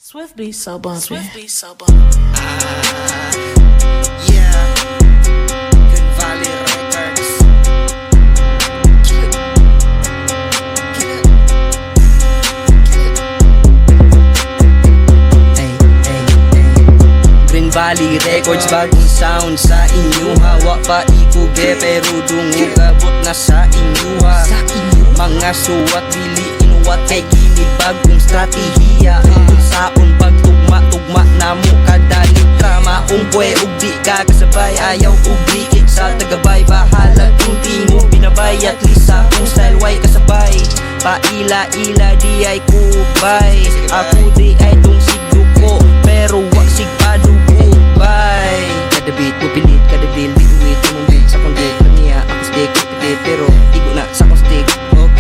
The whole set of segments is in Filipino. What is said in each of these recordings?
Swift be so bumpy. Swift be so Yeah, Good Valley Records. Green Valley Records, bagong sound sa inyo. Hawa pa ikuge pero dungo kabot na sa inyo ha. Mga suwat dili inuwat kay gini bagong strategiya. Kung saon pagtugma-tugma na mo kada litrama. Kung pwe ug di ka kasabay ayaw ug liik sa tagabay. Bahalag kung tingo binabay at lisa kung style way kasabay. Paila-ila di ay kubay. Ako di ay tung sigduko pero wag sigpadugubay. Kada beat mo pinit, kada deal di uwit mong beat sa kondit. Niya ako stick, pitit pero igo na sa kong stick.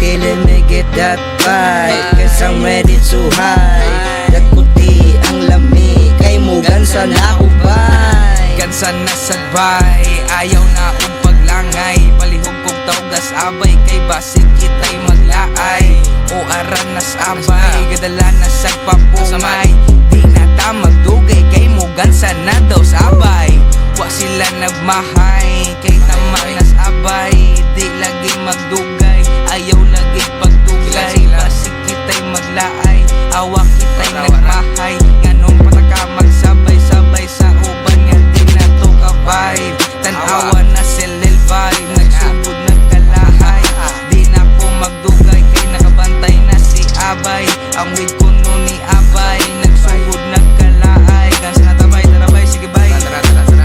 Okay, let me get that vibe, cause I'm ready to hide. Nagputi ang lami, kay mo gansa na ubay. Gansa na sabay, ayaw na kong paglangay. Palihog kong tawgas abay, kay basig kita'y maglaay. O aran na sabay, gadala na sagpapumay. Di na ta magdugay, kay mo gansa na daw sabay. Wa sila nagmahay, kay tama na sabay. Di lagi magdugay, ayaw lagi pagdugay. Basig kita'y maglaay, awa kita'y nagmahay. Nganong pataka magsabay-sabay sa uban nga di na to ka-vibe. Tanawa na silil vibe, nagsugod nagkalahay. Di na po magdugay, kay nakabantay na si Abay. Ang weed ko nun ni Abay, nagsugod nagkalaay. Gansa na tabay, tarabay, sige bye.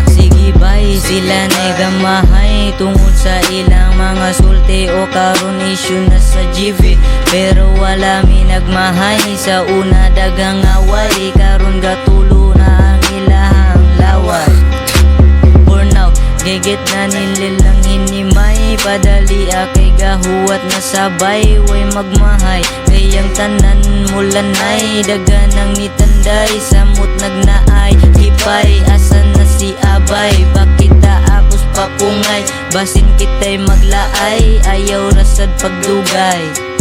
Sige bay, sila na'y gamahay tungod sa ilang mga sulti o karon issue na sa GV. Pero wala mi nagmahay sa una dagang away. Karon gatulo na ang ilahang laway. For now, gigit na nililang hinimay. Padali akay gahuwat na sabay. Way magmahay, kayang tanan mulanay. Dagan ang nitanday, samot nagnaay. Hipay, asan na si Abay? Bakit akos papungay? Basin kita'y maglaay, ayaw rasad pagdugay.